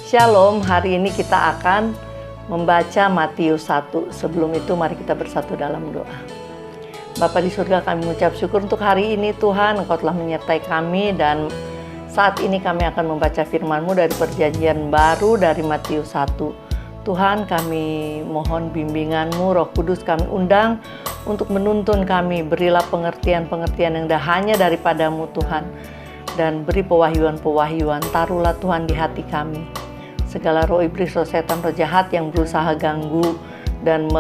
Shalom, hari ini kita akan membaca Matius 1. Sebelum itu mari kita bersatu dalam doa. Bapa di surga, kami mengucap syukur untuk hari ini Tuhan, Engkau telah menyertai kami dan saat ini kami akan membaca firman-Mu dari perjanjian baru dari Matius 1. Tuhan, kami mohon bimbingan-Mu, Roh Kudus kami undang untuk menuntun kami, berilah pengertian-pengertian yang hanya daripada-Mu Tuhan, dan beri pewahyuan-pewahyuan, taruhlah Tuhan di hati kami. Segala roh iblis, roh setan, roh jahat yang berusaha ganggu dan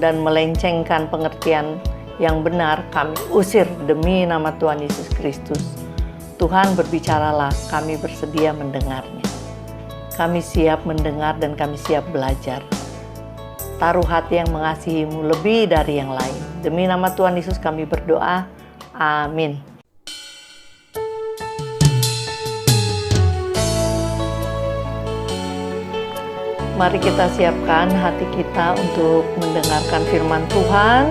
melencengkan pengertian yang benar, kami usir demi nama Tuhan Yesus Kristus. Tuhan, berbicaralah, kami bersedia mendengarnya. Kami siap mendengar dan kami siap belajar. Taruh hati yang mengasihi-Mu lebih dari yang lain. Demi nama Tuhan Yesus kami berdoa. Amin. Mari kita siapkan hati kita untuk mendengarkan firman Tuhan.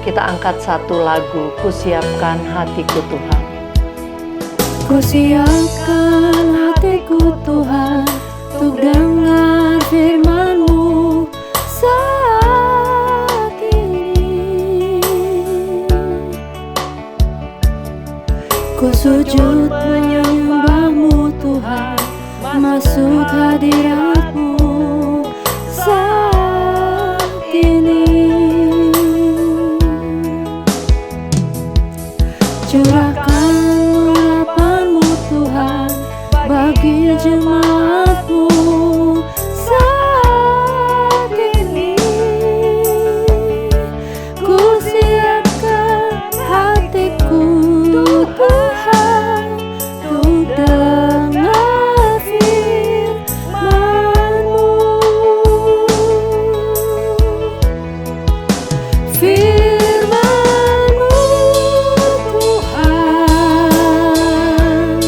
Kita angkat satu lagu, Kusiapkan Hatiku Tuhan. Kusiapkan hatiku Tuhan, untuk dengar firman-Mu saat ini. Ku sujud menyembah-Mu Tuhan, masuk hadirat-Mu saat ini. Curahkan urapan-Mu Tuhan bagi jemaat-Mu saat ini. Ku siapkan hatiku Tuhan, untuk dengar firman-Mu. Firman-Mu Tuhan,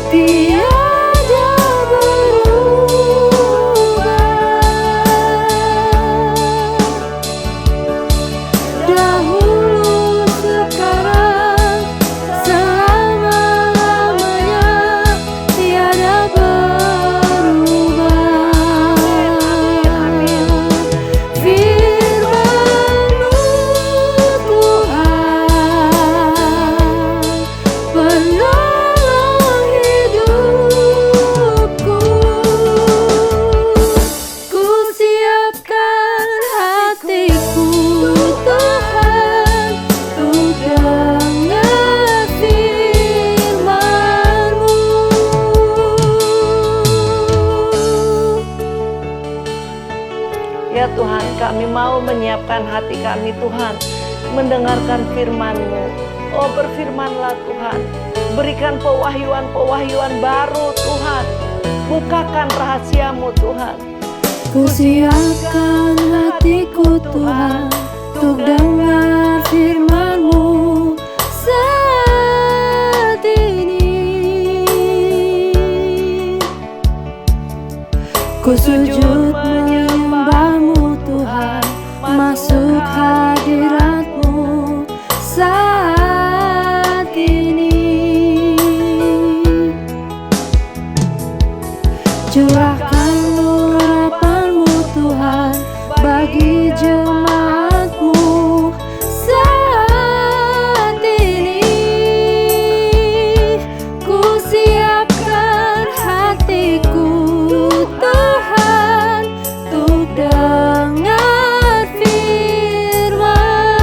tiada berubah. Dahulu, sekarang, selama-lamanya, tiada berubah. Firman-Mu Tuhan, penolong hidupku. Ku siapkan hatiku Tuhan, untuk dengar firman-Mu. Ya Tuhan, kami mau menyiapkan hati kami Tuhan, mendengarkan firman-Mu. Oh, berfirmanlah Tuhan, berikan pewahyuan-pewahyuan baru Tuhan, bukakan rahasia-Mu Tuhan. Ku siapkan hatiku Tuhan, untuk dengar firman-Mu saat ini. Ku sujud menyembah-Mu Tuhan, masuk hadirat-Mu saat ini. Curahkan urapan-Mu Tuhan bagi jemaat-Mu saat ini. Ku siapkan hatiku Tuhan, untuk dengar firman-Mu.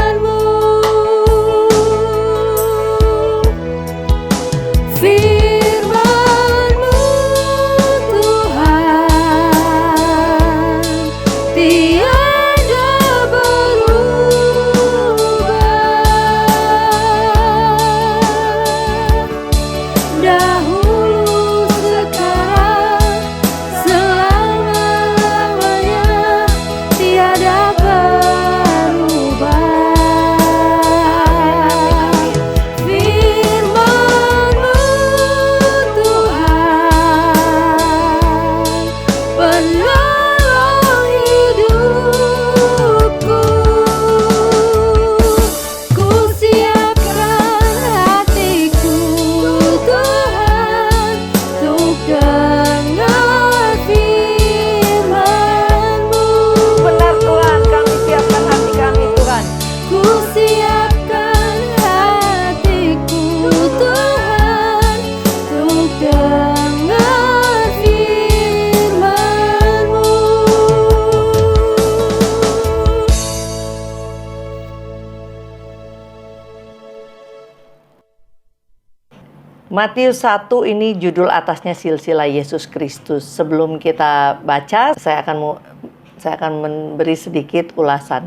Matius 1 ini judul atasnya silsilah Yesus Kristus. Sebelum kita baca, saya akan memberi sedikit ulasan.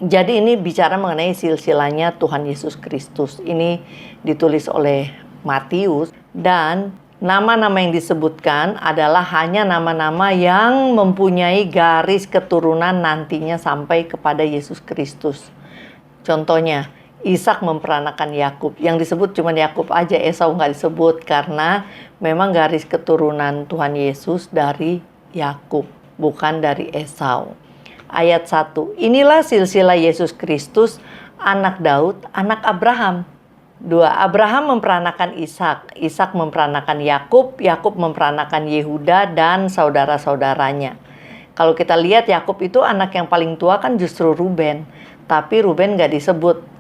Jadi ini bicara mengenai silsilahnya Tuhan Yesus Kristus. Ini ditulis oleh Matius, dan nama-nama yang disebutkan adalah hanya nama-nama yang mempunyai garis keturunan nantinya sampai kepada Yesus Kristus. Contohnya, Ishak memperanakan Yakub. Yang disebut cuma Yakub aja, Esau nggak disebut karena memang garis keturunan Tuhan Yesus dari Yakub, bukan dari Esau. Ayat 1. Inilah silsilah Yesus Kristus, anak Daud, anak Abraham. 2. Abraham memperanakan Ishak, Ishak memperanakan Yakub, Yakub memperanakan Yehuda dan saudara-saudaranya. Kalau kita lihat Yakub itu anak yang paling tua kan justru Ruben, tapi Ruben nggak disebut.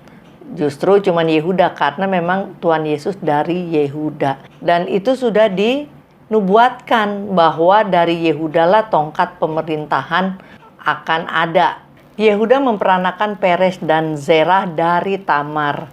Justru cuman Yehuda karena memang Tuhan Yesus dari Yehuda. Dan itu sudah dinubuatkan bahwa dari Yehuda lah tongkat pemerintahan akan ada. Yehuda memperanakan Peres dan Zerah dari Tamar.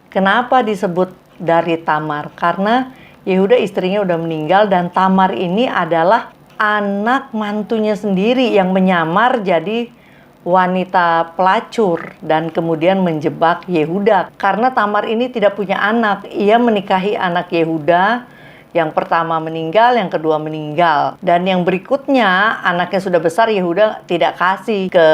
Kenapa disebut dari Tamar? Karena Yehuda istrinya udah meninggal dan Tamar ini adalah anak mantunya sendiri yang menyamar jadi wanita pelacur dan kemudian menjebak Yehuda. Karena Tamar ini tidak punya anak, ia menikahi anak Yehuda. Yang pertama meninggal, yang kedua meninggal, dan yang berikutnya anaknya sudah besar, Yehuda tidak kasih ke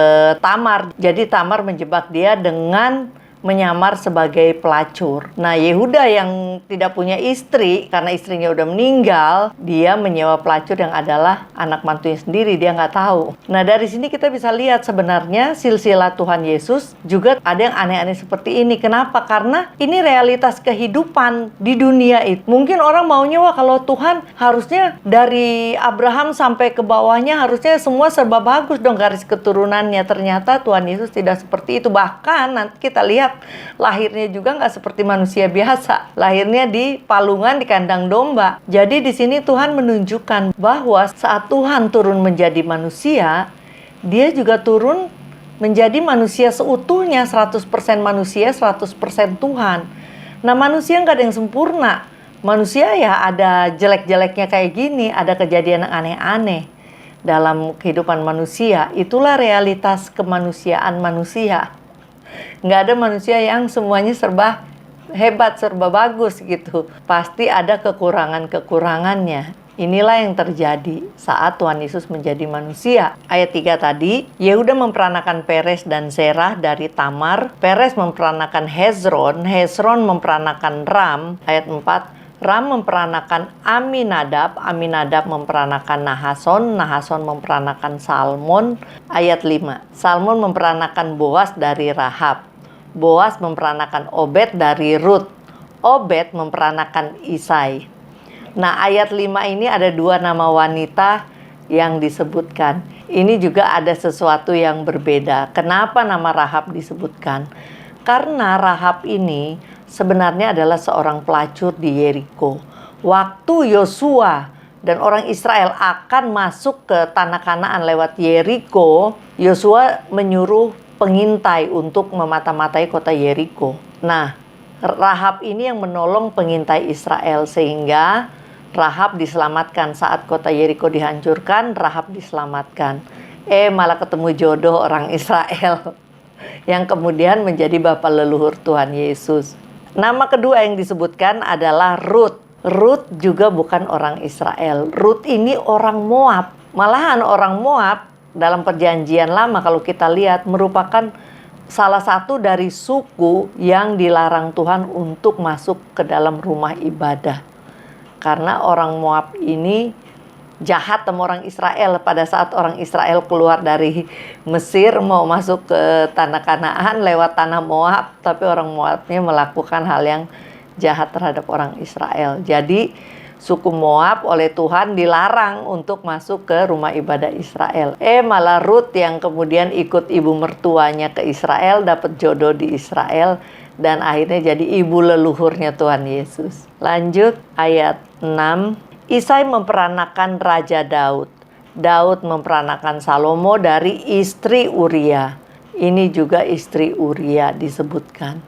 Tamar. Jadi Tamar menjebak dia dengan menyamar sebagai pelacur. Nah, Yehuda yang tidak punya istri karena istrinya udah meninggal, dia menyewa pelacur yang adalah anak mantunya sendiri, dia nggak tahu. Nah, dari sini kita bisa lihat sebenarnya silsilah Tuhan Yesus juga ada yang aneh-aneh seperti ini. Kenapa? Karena ini realitas kehidupan di dunia itu. Mungkin orang maunya, wah kalau Tuhan harusnya dari Abraham sampai ke bawahnya harusnya semua serba bagus dong garis keturunannya. Ternyata Tuhan Yesus tidak seperti itu. Bahkan nanti kita lihat lahirnya juga nggak seperti manusia biasa. Lahirnya di palungan, di kandang domba. Jadi di sini Tuhan menunjukkan bahwa saat Tuhan turun menjadi manusia, dia juga turun menjadi manusia seutuhnya, 100% manusia, 100% Tuhan. Nah, manusia nggak ada yang sempurna. Manusia ya ada jelek-jeleknya kayak gini, ada kejadian yang aneh-aneh dalam kehidupan manusia. Itulah realitas kemanusiaan manusia. Nggak ada manusia yang semuanya serba hebat, serba bagus gitu. Pasti ada kekurangan-kekurangannya. Inilah yang terjadi saat Tuhan Yesus menjadi manusia. Ayat 3 tadi, Yehuda memperanakan Peres dan Zerah dari Tamar. Peres memperanakan Hezron, Hezron memperanakan Ram. Ayat 4, Ram memperanakan Aminadab, Aminadab memperanakan Nahason, Nahason memperanakan Salmon. Ayat 5, Salmon memperanakan Boas dari Rahab, Boas memperanakan Obed dari Rut, Obed memperanakan Isai. Nah, ayat 5 ini ada dua nama wanita yang disebutkan. Ini juga ada sesuatu yang berbeda. Kenapa nama Rahab disebutkan? Karena Rahab ini sebenarnya adalah seorang pelacur di Yeriko. Waktu Yosua dan orang Israel akan masuk ke tanah Kanaan lewat Yeriko, Yosua menyuruh pengintai untuk memata-matai kota Yeriko. Nah, Rahab ini yang menolong pengintai Israel sehingga Rahab diselamatkan. Saat kota Yeriko dihancurkan, Rahab diselamatkan. Malah ketemu jodoh orang Israel yang kemudian menjadi bapa leluhur Tuhan Yesus. Nama kedua yang disebutkan adalah Rut. Rut juga bukan orang Israel. Rut ini orang Moab. Malahan orang Moab dalam perjanjian lama kalau kita lihat merupakan salah satu dari suku yang dilarang Tuhan untuk masuk ke dalam rumah ibadah. Karena orang Moab ini jahat sama orang Israel. Pada saat orang Israel keluar dari Mesir mau masuk ke tanah Kanaan lewat tanah Moab, tapi orang Moabnya melakukan hal yang jahat terhadap orang Israel. Jadi suku Moab oleh Tuhan dilarang untuk masuk ke rumah ibadah Israel. Malah Rut yang kemudian ikut ibu mertuanya ke Israel, dapat jodoh di Israel dan akhirnya jadi ibu leluhurnya Tuhan Yesus. Lanjut ayat 6. Isai memperanakan Raja Daud. Daud memperanakan Salomo dari istri Uria. Ini juga istri Uria disebutkan.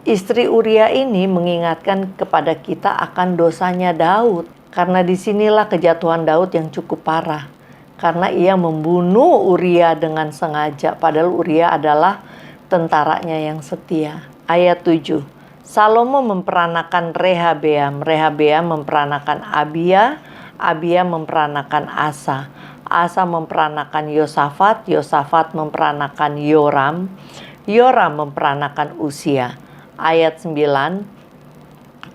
Istri Uria ini mengingatkan kepada kita akan dosanya Daud. Karena disinilah kejatuhan Daud yang cukup parah. Karena ia membunuh Uria dengan sengaja. Padahal Uria adalah tentaranya yang setia. Ayat 7. Salomo memperanakan Rehabeam. Rehabeam memperanakan Abia. Abia memperanakan Asa. Asa memperanakan Yosafat. Yosafat memperanakan Yoram. Yoram memperanakan Usia. Ayat 9.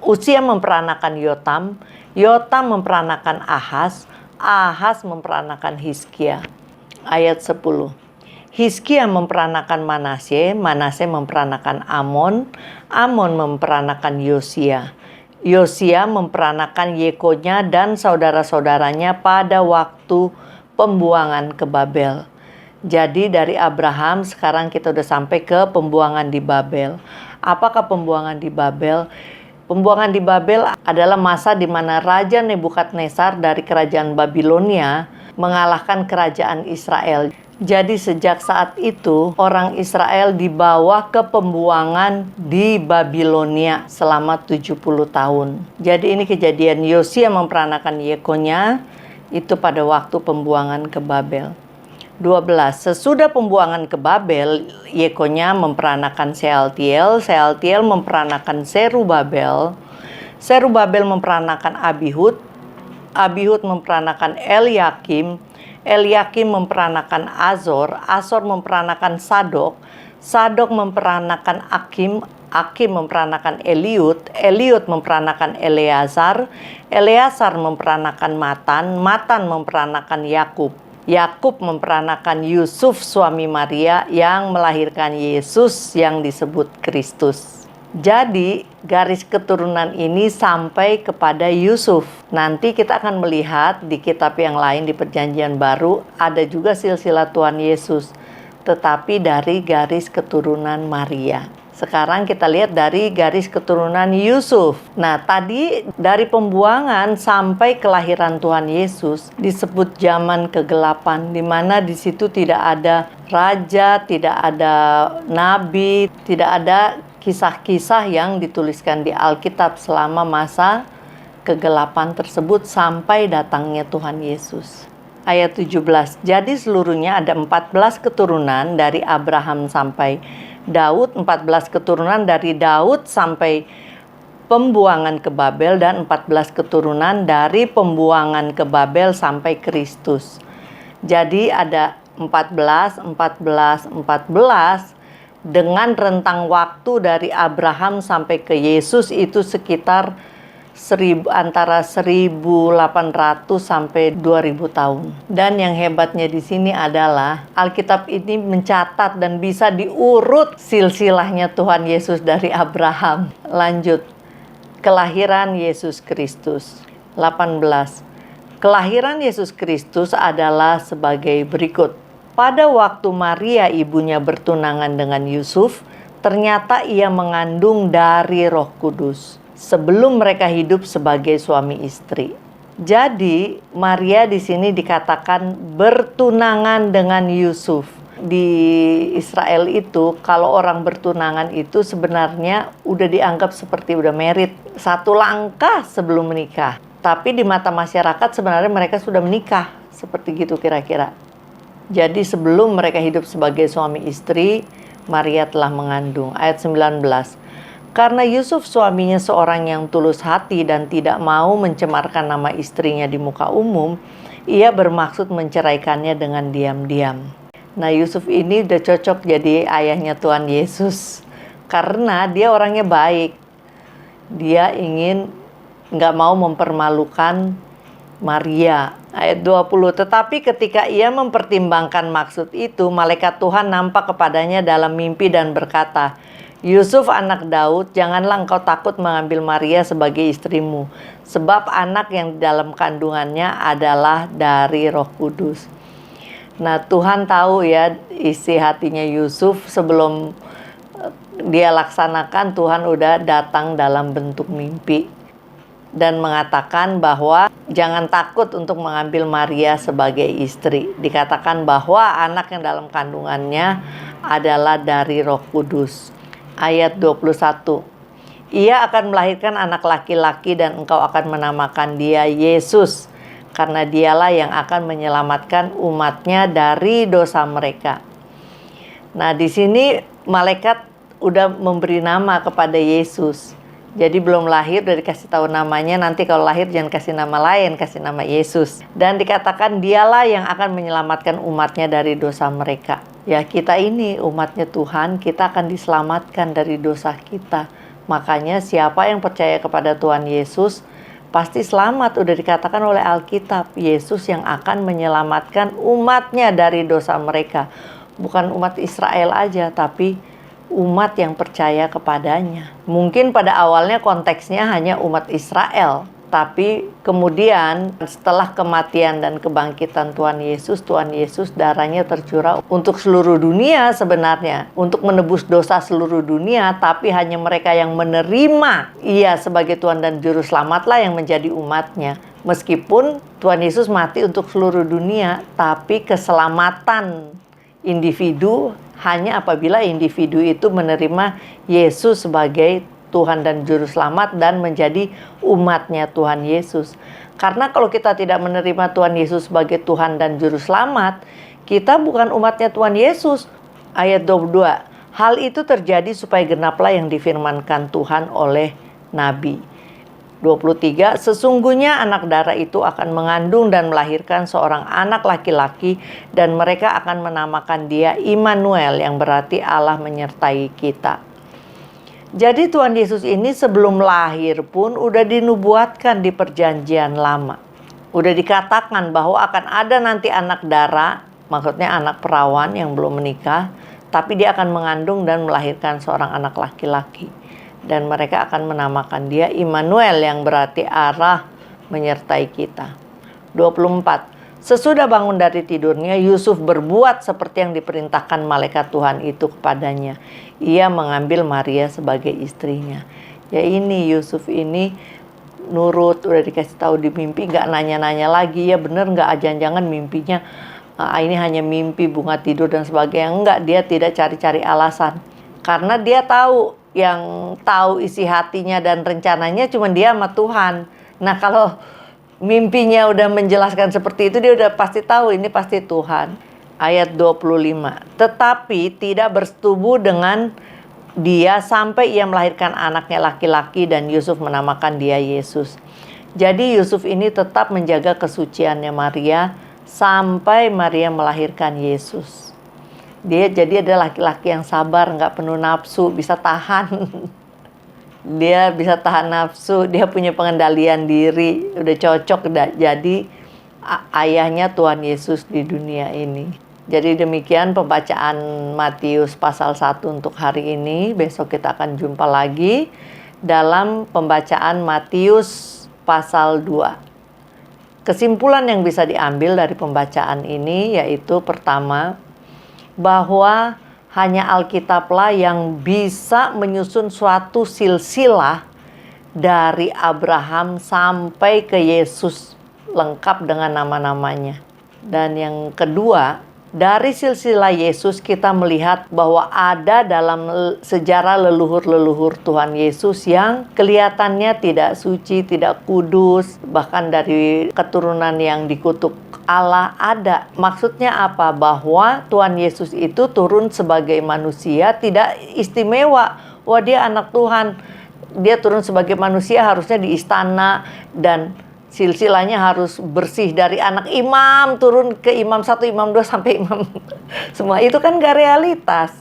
Usia memperanakan Yotam. Yotam memperanakan Ahaz. Ahaz memperanakan Hizkia. Ayat 10. Hizkia memperanakan Manasye. Manasye memperanakan Amon. Amon memperanakan Yosia. Yosia memperanakan Yekonya dan saudara-saudaranya pada waktu pembuangan ke Babel. Jadi dari Abraham sekarang kita udah sampai ke pembuangan di Babel. Apakah pembuangan di Babel? Pembuangan di Babel adalah masa di mana Raja Nebukadnezar dari kerajaan Babilonia mengalahkan kerajaan Israel. Jadi sejak saat itu orang Israel dibawa ke pembuangan di Babilonia selama 70 tahun. Jadi ini kejadian Yosia memperanakan Yekonya itu pada waktu pembuangan ke Babel. 12. Sesudah pembuangan ke Babel, Yekonya memperanakan Sealtiel. Sealtiel memperanakan Serubabel. Serubabel memperanakan Abihud. Abihud memperanakan Eliakim. Eliakim memperanakan Azor. Azor memperanakan Sadok. Sadok memperanakan Akim. Akim memperanakan Eliud. Eliud memperanakan Eleazar. Eleazar memperanakan Matan. Matan memperanakan Yakub. Yakub memperanakan Yusuf suami Maria yang melahirkan Yesus yang disebut Kristus. Jadi garis keturunan ini sampai kepada Yusuf. Nanti kita akan melihat di kitab yang lain di Perjanjian Baru ada juga silsilah Tuhan Yesus, tetapi dari garis keturunan Maria. Sekarang kita lihat dari garis keturunan Yusuf. Nah, tadi dari pembuangan sampai kelahiran Tuhan Yesus disebut zaman kegelapan, di mana di situ tidak ada raja, tidak ada nabi, tidak ada kisah-kisah yang dituliskan di Alkitab selama masa kegelapan tersebut sampai datangnya Tuhan Yesus. Ayat 17. Jadi seluruhnya ada 14 keturunan dari Abraham sampai Daud, 14 keturunan dari Daud sampai pembuangan ke Babel, dan 14 keturunan dari pembuangan ke Babel sampai Kristus. Jadi ada 14 dengan rentang waktu dari Abraham sampai ke Yesus itu sekitar antara 1800 sampai 2000 tahun. Dan yang hebatnya di sini adalah Alkitab ini mencatat dan bisa diurut silsilahnya Tuhan Yesus dari Abraham. Lanjut. Kelahiran Yesus Kristus. 18. Kelahiran Yesus Kristus adalah sebagai berikut. Pada waktu Maria ibunya bertunangan dengan Yusuf, ternyata ia mengandung dari Roh Kudus sebelum mereka hidup sebagai suami istri. Jadi Maria di sini dikatakan bertunangan dengan Yusuf. Di Israel itu kalau orang bertunangan itu sebenarnya udah dianggap seperti udah married, satu langkah sebelum menikah. Tapi di mata masyarakat sebenarnya mereka sudah menikah, seperti gitu kira-kira. Jadi sebelum mereka hidup sebagai suami istri, Maria telah mengandung. Ayat 19. Karena Yusuf suaminya seorang yang tulus hati dan tidak mau mencemarkan nama istrinya di muka umum, ia bermaksud menceraikannya dengan diam-diam. Nah, Yusuf ini udah cocok jadi ayahnya Tuhan Yesus. Karena dia orangnya baik. Dia nggak mau mempermalukan Maria. Ayat 20. Tetapi ketika ia mempertimbangkan maksud itu, malaikat Tuhan nampak kepadanya dalam mimpi dan berkata, Yusuf anak Daud, janganlah engkau takut mengambil Maria sebagai istrimu, sebab anak yang di dalam kandungannya adalah dari Roh Kudus. Nah, Tuhan tahu ya isi hatinya Yusuf. Sebelum dia laksanakan, Tuhan udah datang dalam bentuk mimpi dan mengatakan bahwa jangan takut untuk mengambil Maria sebagai istri. Dikatakan bahwa anak yang dalam kandungannya adalah dari Roh Kudus. ayat 21. Ia akan melahirkan anak laki-laki dan engkau akan menamakan dia Yesus, karena dialah yang akan menyelamatkan umatnya dari dosa mereka. Nah, di sini malaikat udah memberi nama kepada Yesus. Jadi belum lahir udah dikasih tahu namanya, nanti kalau lahir jangan kasih nama lain, kasih nama Yesus. Dan dikatakan dialah yang akan menyelamatkan umatnya dari dosa mereka. Ya, kita ini umatnya Tuhan, kita akan diselamatkan dari dosa kita. Makanya siapa yang percaya kepada Tuhan Yesus pasti selamat. Udah dikatakan oleh Alkitab, Yesus yang akan menyelamatkan umatnya dari dosa mereka. Bukan umat Israel aja, tapi umat yang percaya kepadanya. Mungkin pada awalnya konteksnya hanya umat Israel, tapi kemudian setelah kematian dan kebangkitan Tuhan Yesus darahnya tercurah untuk seluruh dunia sebenarnya, untuk menebus dosa seluruh dunia, tapi hanya mereka yang menerima Ia sebagai Tuhan dan Juru Selamatlah yang menjadi umatnya. Meskipun Tuhan Yesus mati untuk seluruh dunia, tapi keselamatan individu hanya apabila individu itu menerima Yesus sebagai Tuhan dan Juru Selamat dan menjadi umatnya Tuhan Yesus. Karena kalau kita tidak menerima Tuhan Yesus sebagai Tuhan dan Juru Selamat, kita bukan umatnya Tuhan Yesus. Ayat 22, hal itu terjadi supaya genaplah yang difirmankan Tuhan oleh Nabi. 23, sesungguhnya anak darah itu akan mengandung dan melahirkan seorang anak laki-laki dan mereka akan menamakan dia Immanuel, yang berarti Allah menyertai kita. Jadi Tuhan Yesus ini sebelum lahir pun udah dinubuatkan di perjanjian lama. Udah dikatakan bahwa akan ada nanti anak darah, maksudnya anak perawan yang belum menikah, tapi dia akan mengandung dan melahirkan seorang anak laki-laki. Dan mereka akan menamakan dia Immanuel, yang berarti Allah menyertai kita. 24. Sesudah bangun dari tidurnya, Yusuf berbuat seperti yang diperintahkan malaikat Tuhan itu kepadanya. Ia mengambil Maria sebagai istrinya. Ya, ini Yusuf ini nurut, udah dikasih tahu di mimpi, nggak nanya-nanya lagi. Ya bener nggak, jangan-jangan mimpinya ini hanya mimpi, bunga tidur dan sebagainya. Enggak, dia tidak cari-cari alasan. Karena dia tahu, yang tahu isi hatinya dan rencananya cuma dia sama Tuhan. Nah, kalau mimpinya udah menjelaskan seperti itu, dia udah pasti tahu ini pasti Tuhan. Ayat 25. Tetapi tidak bersetubuh dengan dia sampai ia melahirkan anaknya laki-laki dan Yusuf menamakan dia Yesus. Jadi Yusuf ini tetap menjaga kesuciannya Maria sampai Maria melahirkan Yesus. Dia jadi ada laki-laki yang sabar, nggak penuh nafsu, bisa tahan. Dia bisa tahan nafsu, dia punya pengendalian diri, udah cocok jadi ayahnya Tuhan Yesus di dunia ini. Jadi demikian pembacaan Matius pasal 1 untuk hari ini. Besok kita akan jumpa lagi dalam pembacaan Matius pasal 2. Kesimpulan yang bisa diambil dari pembacaan ini yaitu pertama, bahwa hanya Alkitablah yang bisa menyusun suatu silsilah dari Abraham sampai ke Yesus lengkap dengan nama-namanya. Dan yang kedua, dari silsilah Yesus kita melihat bahwa ada dalam sejarah leluhur-leluhur Tuhan Yesus yang kelihatannya tidak suci, tidak kudus, bahkan dari keturunan yang dikutuk Allah ada. Maksudnya apa? Bahwa Tuhan Yesus itu turun sebagai manusia, tidak istimewa. Wah, dia anak Tuhan. Dia turun sebagai manusia harusnya di istana dan silsilahnya harus bersih dari anak imam turun ke imam 1, imam 2 sampai imam semua. Itu kan gak realitas.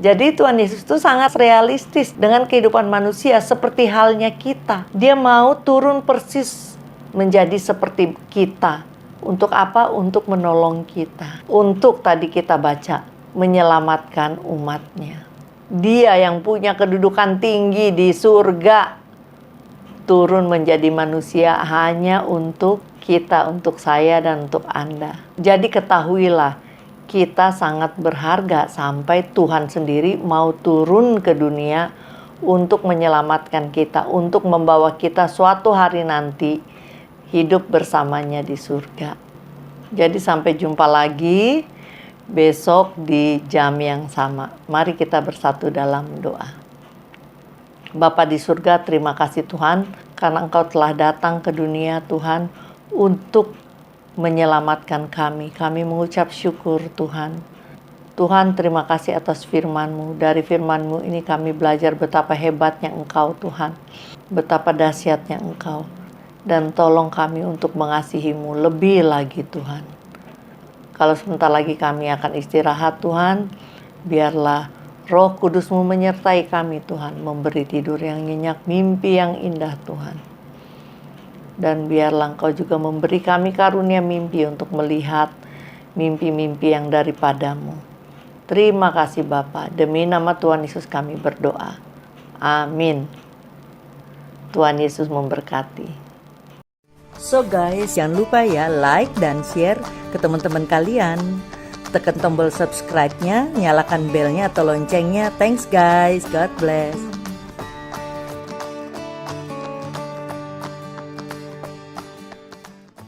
Jadi Tuhan Yesus itu sangat realistis dengan kehidupan manusia seperti halnya kita. Dia mau turun persis menjadi seperti kita. Untuk apa? Untuk menolong kita. Untuk tadi kita baca, menyelamatkan umatnya. Dia yang punya kedudukan tinggi di surga turun menjadi manusia hanya untuk kita, untuk saya dan untuk Anda. Jadi ketahuilah, kita sangat berharga sampai Tuhan sendiri mau turun ke dunia untuk menyelamatkan kita, untuk membawa kita suatu hari nanti hidup bersamanya di surga. Jadi sampai jumpa lagi besok di jam yang sama. Mari kita bersatu dalam doa. Bapa di surga, terima kasih Tuhan karena Engkau telah datang ke dunia Tuhan untuk menyelamatkan kami. Kami mengucap syukur Tuhan. Tuhan, terima kasih atas firman-Mu. Dari firman-Mu ini kami belajar betapa hebatnya Engkau Tuhan. Betapa dahsyatnya Engkau. Dan tolong kami untuk mengasihi-Mu lebih lagi Tuhan. Kalau sebentar lagi kami akan istirahat Tuhan, biarlah Roh Kudus-Mu menyertai kami Tuhan, memberi tidur yang nyenyak, mimpi yang indah Tuhan. Dan biarlah Engkau juga memberi kami karunia mimpi untuk melihat mimpi-mimpi yang daripada-Mu. Terima kasih Bapa, demi nama Tuhan Yesus kami berdoa. Amin. Tuhan Yesus memberkati. So guys, jangan lupa ya like dan share ke teman-teman kalian. Tekan tombol subscribe-nya, nyalakan belnya atau loncengnya. Thanks guys, God bless.